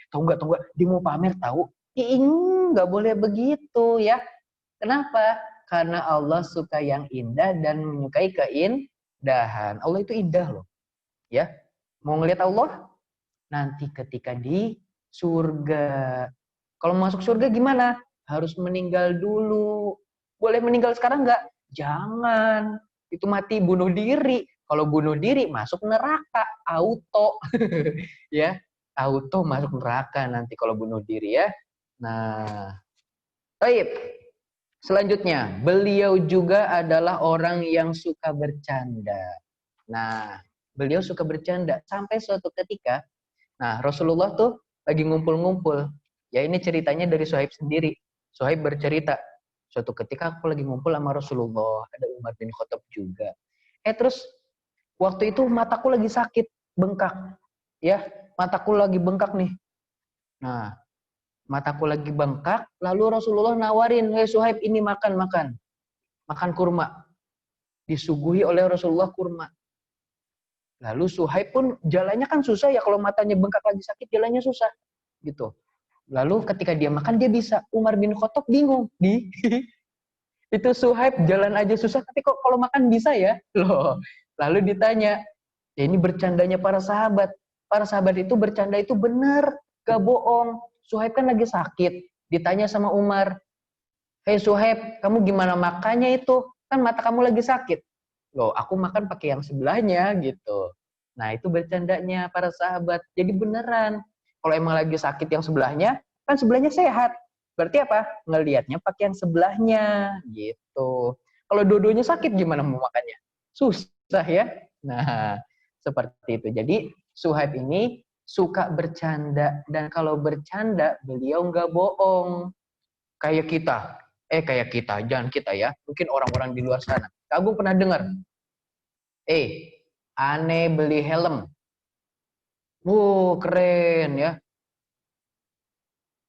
Tahu nggak, dia mau pamer tahu. Nggak boleh begitu ya. Kenapa? Karena Allah suka yang indah dan menyukai keindahan. Allah itu indah loh. Ya. Mau ngelihat Allah? Nanti ketika di surga. Kalau masuk surga gimana? Harus meninggal dulu. Boleh meninggal sekarang nggak? Jangan. Itu mati bunuh diri. Kalau bunuh diri masuk neraka. Auto. Ya. Auto masuk neraka nanti kalau bunuh diri ya. Nah. Baik. Selanjutnya, beliau juga adalah orang yang suka bercanda. Nah, beliau suka bercanda sampai suatu ketika, nah Rasulullah tuh lagi ngumpul-ngumpul. Ya ini ceritanya dari Suhaib sendiri. Suhaib bercerita, suatu ketika aku lagi ngumpul sama Rasulullah, ada Umar bin Khattab juga. Terus waktu itu mataku lagi sakit, bengkak. Ya, mataku lagi bengkak nih. Nah, mataku lagi bengkak, lalu Rasulullah nawarin, "Hei Suhaib, ini makan kurma." Disuguhi oleh Rasulullah kurma. Lalu Suhaib pun jalannya kan susah ya, kalau matanya bengkak lagi sakit jalannya susah gitu. Lalu ketika dia makan dia bisa. Umar bin Khattab bingung. Itu Suhaib jalan aja susah tapi kok kalau makan bisa ya? Loh. Lalu ditanya, ya ini bercandanya para sahabat. Para sahabat itu bercanda itu benar, gak bohong. Suhaib kan lagi sakit. Ditanya sama Umar, "Hei Suhaib, kamu gimana makannya itu? Kan mata kamu lagi sakit." "Loh, aku makan pakai yang sebelahnya," gitu. Nah, itu bercandanya para sahabat. Jadi beneran. Kalau emang lagi sakit yang sebelahnya, kan sebelahnya sehat. Berarti apa? Ngelihatnya pakai yang sebelahnya, gitu. Kalau dua-duanya sakit gimana mau makannya? Susah ya. Nah, seperti itu. Jadi, Suhaib ini suka bercanda. Dan kalau bercanda, beliau nggak bohong. Kayak kita, jangan kita ya. Mungkin orang-orang di luar sana. Kak Agung pernah dengar, aneh beli helm. Keren ya.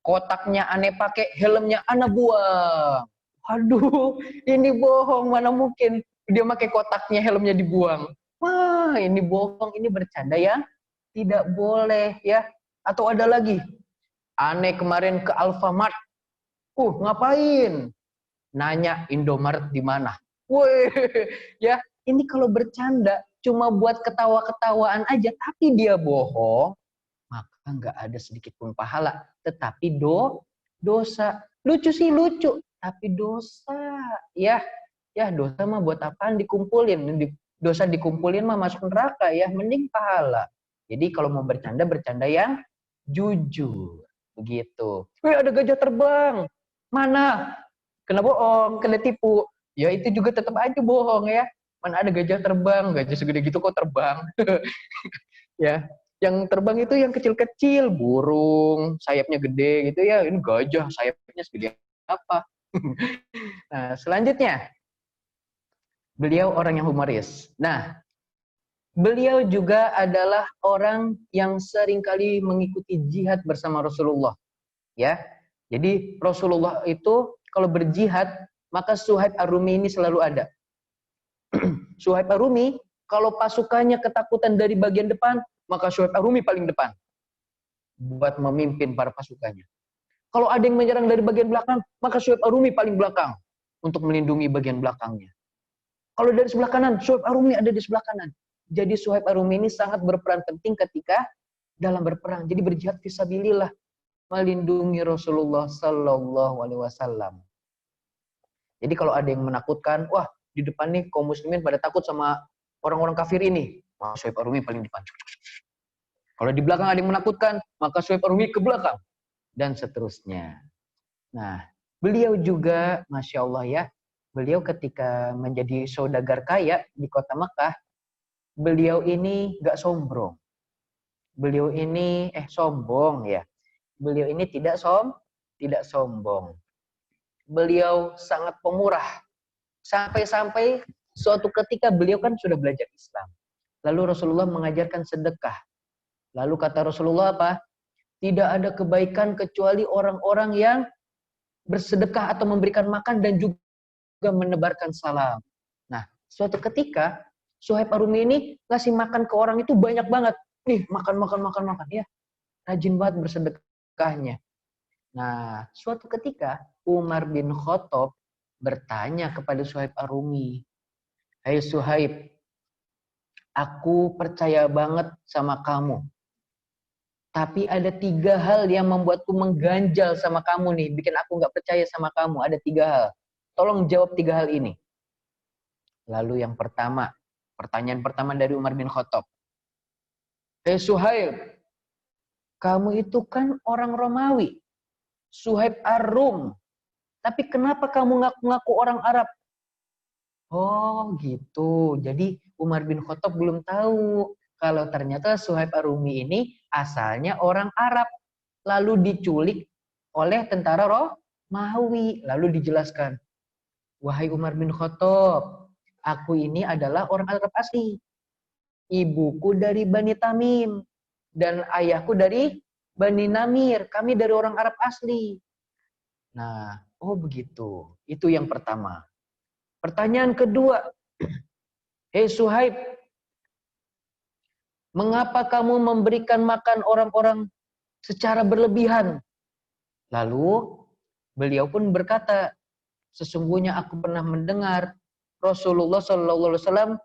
Kotaknya aneh pakai, helmnya ana buang. Aduh, ini bohong, mana mungkin dia pakai kotaknya, helmnya dibuang. Wah, ini bohong, ini bercanda ya. Tidak boleh ya. Atau ada lagi, aneh kemarin ke Alfamart. Ngapain? Nanya Indomaret di mana. Woi, ya ini kalau bercanda cuma buat ketawa-ketawaan aja, tapi dia bohong, maka nggak ada sedikit pun pahala, tetapi dosa. Lucu sih lucu, tapi dosa. Ya, dosa mah buat apaan dikumpulin? Dosa dikumpulin mah masuk neraka ya, mending pahala. Jadi kalau mau bercanda, bercanda yang jujur. Begitu. Ada gajah terbang. Mana? Kena bohong, kena tipu. Ya itu juga tetap aja bohong ya. Mana ada gajah terbang, gajah segede gitu kok terbang. Ya, yang terbang itu yang kecil-kecil, burung, sayapnya gede gitu ya. Ini gajah, sayapnya segede apa? Nah, selanjutnya, beliau orang yang humoris. Nah, beliau juga adalah orang yang seringkali mengikuti jihad bersama Rasulullah. Ya, jadi Rasulullah itu kalau berjihad, maka Suhaib Ar-Rumi ini selalu ada. Suhaib Ar-Rumi, kalau pasukannya ketakutan dari bagian depan, maka Suhaib Ar-Rumi paling depan buat memimpin para pasukannya. Kalau ada yang menyerang dari bagian belakang, maka Suhaib Ar-Rumi paling belakang untuk melindungi bagian belakangnya. Kalau dari sebelah kanan, Suhaib Ar-Rumi ada di sebelah kanan. Jadi Suhaib Ar-Rumi ini sangat berperan penting ketika dalam berperang. Jadi berjihad fisabilillah, melindungi Rasulullah Sallallahu Alaihi Wasallam. Jadi kalau ada yang menakutkan, wah di depan nih kaum muslimin pada takut sama orang-orang kafir ini, maka Suhaib Ar-Rumi paling depan. Kalau di belakang ada yang menakutkan, maka Suhaib Ar-Rumi ke belakang. Dan seterusnya. Nah, beliau juga, Masya Allah ya, beliau ketika menjadi saudagar kaya di kota Mekah, beliau ini gak sombong. Beliau ini, sombong ya. Beliau ini tidak sombong. Beliau sangat pemurah. Sampai-sampai suatu ketika beliau kan sudah belajar Islam. Lalu Rasulullah mengajarkan sedekah. Lalu kata Rasulullah apa? Tidak ada kebaikan kecuali orang-orang yang bersedekah atau memberikan makan dan juga menebarkan salam. Nah, suatu ketika Suhaib Ar-Rumi ini ngasih makan ke orang itu banyak banget. Nih, makan. Ya, rajin banget bersedekahnya. Nah, suatu ketika Umar bin Khattab bertanya kepada Suhaib Ar-Rumi, "Hai Suhaib, aku percaya banget sama kamu. Tapi ada 3 hal yang membuatku mengganjal sama kamu nih, bikin aku nggak percaya sama kamu. Ada 3 hal. Tolong jawab 3 hal ini." Lalu yang pertama, pertanyaan pertama dari Umar bin Khattab. "Hei Suhaib, kamu itu kan orang Romawi. Suhaib Ar-Rum. Tapi kenapa kamu ngaku-ngaku orang Arab? Oh gitu. Jadi Umar bin Khattab belum tahu kalau ternyata Suhaib Ar-Rumi ini asalnya orang Arab. Lalu diculik oleh tentara Romawi. Lalu dijelaskan, wahai Umar bin Khattab, aku ini adalah orang Arab asli. Ibuku dari Bani Tamim. Dan ayahku dari Bani Namir. Kami dari orang Arab asli. Nah, oh begitu. Itu yang pertama. Pertanyaan kedua, hei Suhaib, mengapa kamu memberikan makan orang-orang secara berlebihan? Lalu beliau pun berkata, sesungguhnya aku pernah mendengar Rasulullah SAW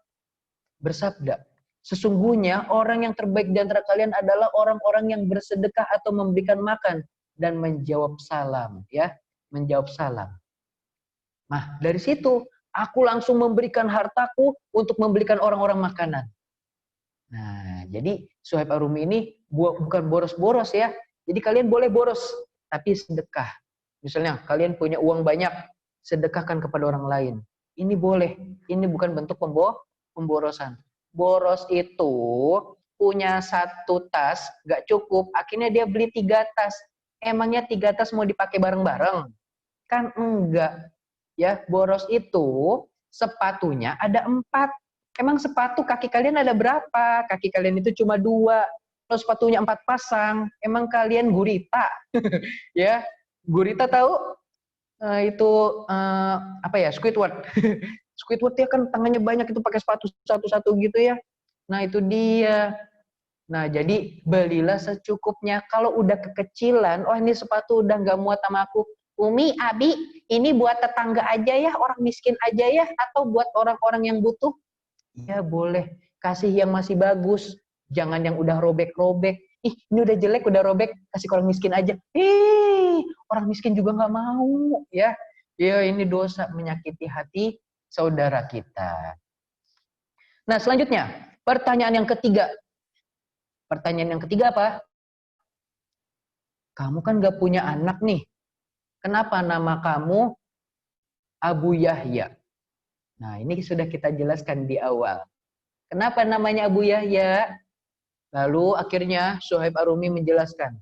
bersabda, sesungguhnya orang yang terbaik di antara kalian adalah orang-orang yang bersedekah atau memberikan makan dan menjawab salam, ya, menjawab salam. Nah, dari situ aku langsung memberikan hartaku untuk membelikan orang-orang makanan. Nah, jadi Suhaib Ar-Rumi ini bukan boros-boros ya. Jadi kalian boleh boros, tapi sedekah. Misalnya kalian punya uang banyak, sedekahkan kepada orang lain. Ini boleh. Ini bukan bentuk pemborosan. Boros itu punya satu tas, gak cukup. Akhirnya dia beli 3 tas. Emangnya 3 tas mau dipakai bareng-bareng? Kan enggak. Ya, boros itu sepatunya ada 4. Emang sepatu kaki kalian ada berapa? Kaki kalian itu cuma 2. Kalau sepatunya 4 pasang, emang kalian gurita? Ya, gurita tahu? Apa ya? Squidward. Squidward ya kan tangannya banyak itu pakai sepatu satu-satu gitu ya. Nah, itu dia. Nah, jadi belilah secukupnya. Kalau udah kekecilan, oh ini sepatu udah nggak muat sama aku. Umi, Abi, ini buat tetangga aja ya, orang miskin aja ya, atau buat orang-orang yang butuh? Ya boleh, kasih yang masih bagus. Jangan yang udah robek-robek. Ih, ini udah jelek, udah robek, kasih ke orang miskin aja. Orang miskin juga nggak mau. Ya, ini dosa menyakiti hati saudara kita. Nah, selanjutnya, pertanyaan yang ketiga. Pertanyaan yang ketiga apa? Kamu kan gak punya anak nih. Kenapa nama kamu Abu Yahya? Nah, ini sudah kita jelaskan di awal. Kenapa namanya Abu Yahya? Lalu akhirnya Suhaib Ar-Rumi menjelaskan,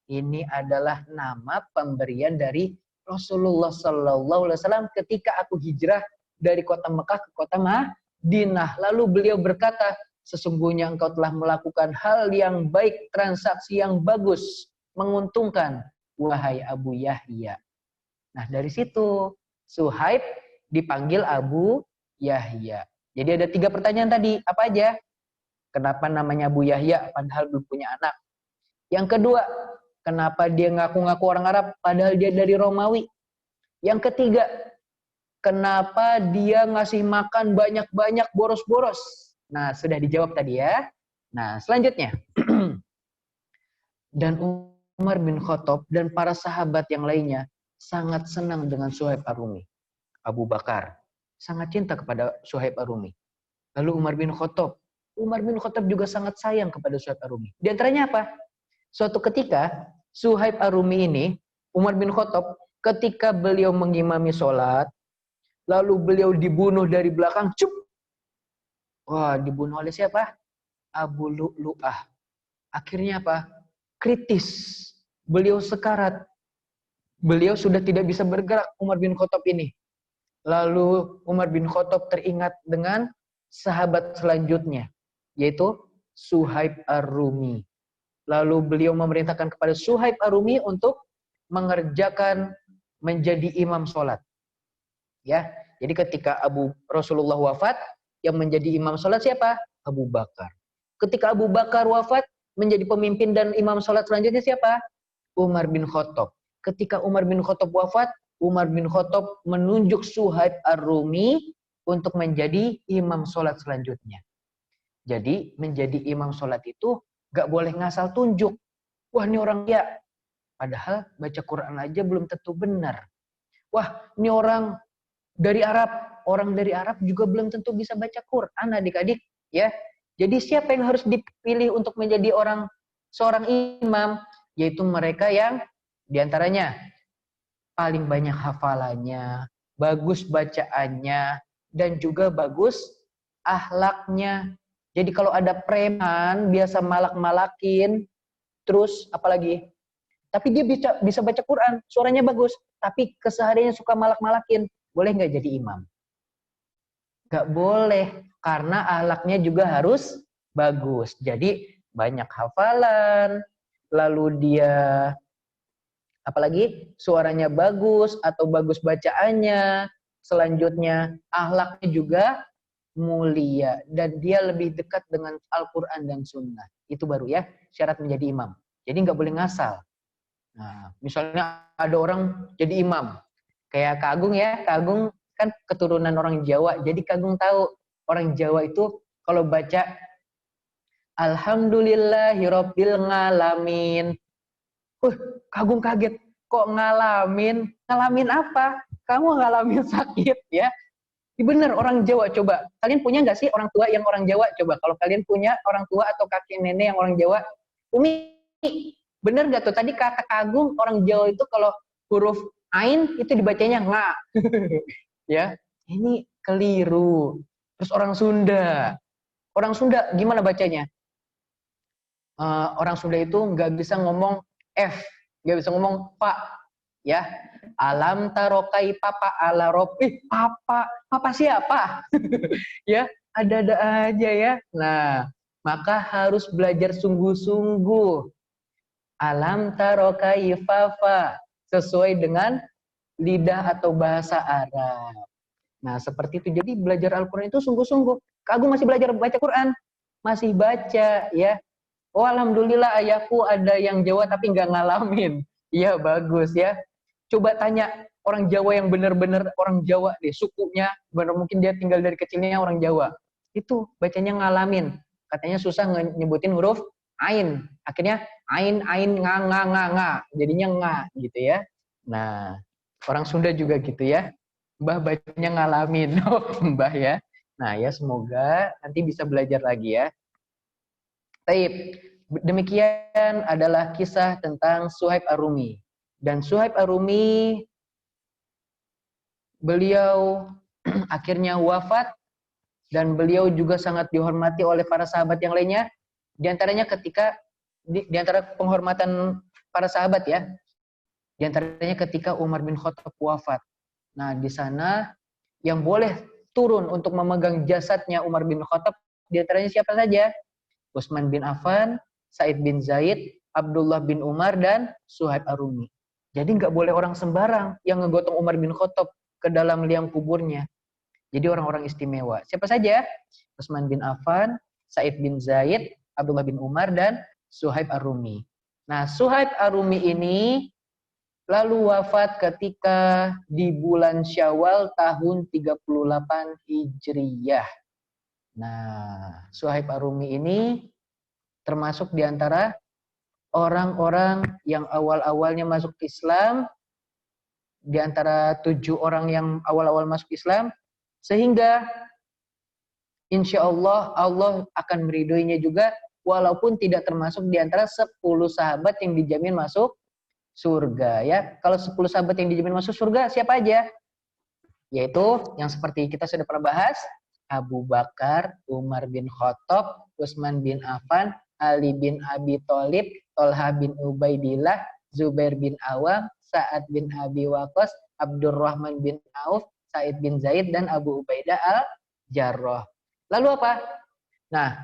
ini adalah nama pemberian dari Rasulullah SAW ketika aku hijrah dari kota Mekah ke kota Madinah. Lalu beliau berkata, sesungguhnya engkau telah melakukan hal yang baik, transaksi yang bagus, menguntungkan, wahai Abu Yahya. Nah, dari situ Suhaib dipanggil Abu Yahya. Jadi ada 3 pertanyaan tadi. Apa aja? Kenapa namanya Abu Yahya padahal belum punya anak? Yang kedua, kenapa dia ngaku-ngaku orang Arab padahal dia dari Romawi? Yang ketiga, kenapa dia ngasih makan banyak-banyak boros-boros? Nah, sudah dijawab tadi ya. Nah, selanjutnya. Dan Umar bin Khattab dan para sahabat yang lainnya sangat senang dengan Suhaib Ar-Rumi. Abu Bakar sangat cinta kepada Suhaib Ar-Rumi. Lalu Umar bin Khattab juga sangat sayang kepada Suhaib Ar-Rumi. Di antaranya apa? Suatu ketika Suhaib Ar-Rumi ini, Umar bin Khattab, ketika beliau mengimami sholat, lalu beliau dibunuh dari belakang, cup. Wah, dibunuh oleh siapa? Abu Lu'lu'ah. Akhirnya apa? Kritis. Beliau sekarat. Beliau sudah tidak bisa bergerak, Umar bin Khattab ini. Lalu Umar bin Khattab teringat dengan sahabat selanjutnya, yaitu Suhaib Ar-Rumi. Lalu beliau memerintahkan kepada Suhaib Ar-Rumi untuk mengerjakan menjadi imam sholat. Ya, jadi ketika Rasulullah wafat, yang menjadi imam sholat siapa? Abu Bakar. Ketika Abu Bakar wafat, menjadi pemimpin dan imam sholat selanjutnya siapa? Umar bin Khattab. Ketika Umar bin Khattab wafat, Umar bin Khattab menunjuk Suhaib Ar-Rumi untuk menjadi imam sholat selanjutnya. Jadi menjadi imam sholat itu gak boleh ngasal tunjuk. Wah, ini orang ya. Padahal baca Quran aja belum tentu benar. Wah, ini orang dari Arab. Orang dari Arab juga belum tentu bisa baca Quran, adik-adik. Ya, jadi siapa yang harus dipilih untuk menjadi seorang imam? Yaitu mereka yang diantaranya paling banyak hafalannya, bagus bacaannya, dan juga bagus akhlaknya. Jadi kalau ada preman biasa malak-malakin, terus apalagi, tapi dia bisa baca Quran, suaranya bagus, tapi kesehariannya suka malak-malakin, boleh nggak jadi imam? Nggak boleh, karena akhlaknya juga harus bagus. Jadi banyak hafalan, lalu dia apalagi suaranya bagus atau bagus bacaannya, selanjutnya akhlaknya juga mulia dan dia lebih dekat dengan Al-Quran dan Sunnah. Itu baru ya syarat menjadi imam. Jadi nggak boleh ngasal. Nah, misalnya ada orang jadi imam, kayak Kak Agung ya, Kak Agung kan keturunan orang Jawa, jadi Kak Agung tahu orang Jawa itu kalau baca Alhamdulillahirabbil ngalamin. Kak Agung kaget, kok ngalamin? Ngalamin apa? Kamu ngalamin sakit ya? Bener orang Jawa, coba. Kalian punya nggak sih orang tua yang orang Jawa? Coba kalau kalian punya orang tua atau kakek nenek yang orang Jawa, Umi, bener nggak tuh? Tadi kata Agung, orang Jawa itu kalau huruf Ain itu dibacanya nga. Ya, ini keliru. Terus orang Sunda gimana bacanya? Orang Sunda itu nggak bisa ngomong F, nggak bisa ngomong Pak, ya. Alam tarokai papa ala robi, papa siapa? Ya, ada-ada aja ya. Nah, maka harus belajar sungguh-sungguh. Alam tarokai fafa, sesuai dengan lidah atau bahasa Arab. Nah, seperti itu. Jadi belajar Al-Quran itu sungguh-sungguh. Kak Agung masih belajar baca Quran? Masih baca, ya. Oh, alhamdulillah ayahku ada yang Jawa tapi nggak ngalamin. Iya, bagus ya. Coba tanya orang Jawa yang benar-benar orang Jawa deh, sukunya, benar mungkin dia tinggal dari kecilnya orang Jawa. Itu bacanya ngalamin. Katanya susah nyebutin huruf ain. Akhirnya ain nga. Jadinya nga gitu ya. Nah, orang Sunda juga gitu ya. Mbah bacanya ngalamin. Oh, Mbah ya. Nah, ya semoga nanti bisa belajar lagi ya. Taib. Demikian adalah kisah tentang Suhaib Ar-Rumi. Dan Suhaib Ar-Rumi, beliau akhirnya wafat dan beliau juga sangat dihormati oleh para sahabat yang lainnya. Di antaranya ketika di antara penghormatan para sahabat ya, di antaranya ketika Umar bin Khattab wafat. Nah, di sana yang boleh turun untuk memegang jasadnya Umar bin Khattab di antaranya siapa saja? Utsman bin Affan, Sa'id bin Zaid, Abdullah bin Umar, dan Suhaib Ar-Rumi. Jadi nggak boleh orang sembarang yang ngegotong Umar bin Khattab ke dalam liang kuburnya. Jadi orang-orang istimewa. Siapa saja? Utsman bin Affan, Sa'id bin Zaid, Abdullah bin Umar, dan Suhaib Ar-Rumi. Nah, Suhaib Ar-Rumi ini lalu wafat ketika di bulan Syawal tahun 38 Hijriyah. Nah, Suhaib Ar-Rumi ini termasuk di antara orang-orang yang awal-awalnya masuk Islam, di antara 7 orang yang awal-awal masuk Islam, sehingga insya Allah Allah akan meridhoinya juga, walaupun tidak termasuk di antara 10 sahabat yang dijamin masuk surga ya. Kalau 10 sahabat yang dijamin masuk surga siapa aja? Yaitu yang seperti kita sudah pernah bahas, Abu Bakar, Umar bin Khattab, Utsman bin Affan, Ali bin Abi Thalib, Tolha bin Ubaidillah, Zubair bin Awam, Sa'ad bin Abi Waqqas, Abdurrahman bin Auf, Sa'id bin Zaid, dan Abu Ubaidah al-Jarrah. Lalu apa? Nah,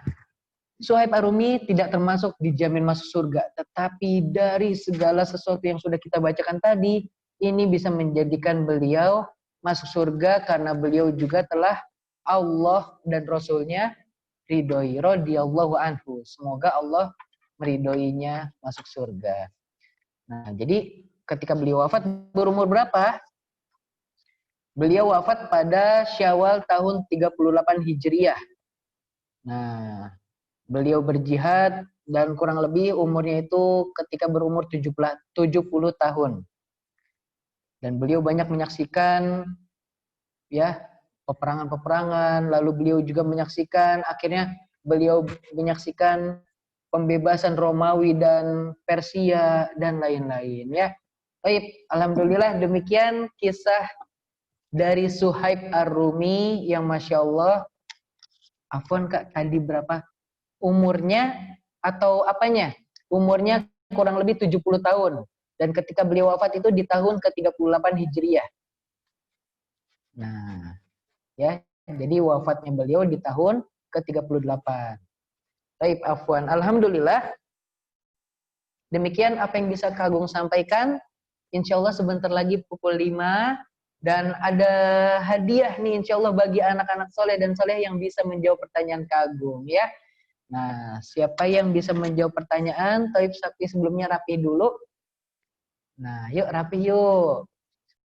Suhaib Ar-Rumi tidak termasuk dijamin masuk surga, tetapi dari segala sesuatu yang sudah kita bacakan tadi, ini bisa menjadikan beliau masuk surga karena beliau juga telah Allah dan Rasulnya ridhoi, radhiyallahu anhu. Semoga Allah meridhoinya masuk surga. Nah, jadi ketika beliau wafat berumur berapa? Beliau wafat pada Syawal tahun 38 Hijriah. Nah, beliau berjihad dan kurang lebih umurnya itu ketika berumur 70 tahun. Dan beliau banyak menyaksikan ya peperangan-peperangan, lalu beliau juga menyaksikan, akhirnya beliau menyaksikan pembebasan Romawi dan Persia dan lain-lain ya. Baik, alhamdulillah demikian kisah dari Suhaib Ar-Rumi yang Masya Allah, afwan Kak, tadi berapa umurnya atau apanya? Umurnya kurang lebih 70 tahun. Dan ketika beliau wafat itu di tahun ke-38 Hijriah. Nah, ya, jadi wafatnya beliau di tahun ke-38. Baik, afwan. Alhamdulillah, demikian apa yang bisa Kak Agung sampaikan. Insya Allah sebentar lagi pukul 5. Dan ada hadiah nih insya Allah bagi anak-anak soleh dan soleh yang bisa menjawab pertanyaan Kak Agung ya. Nah, siapa yang bisa menjawab pertanyaan? Tapi sebelumnya rapi dulu. Nah, yuk rapi yuk.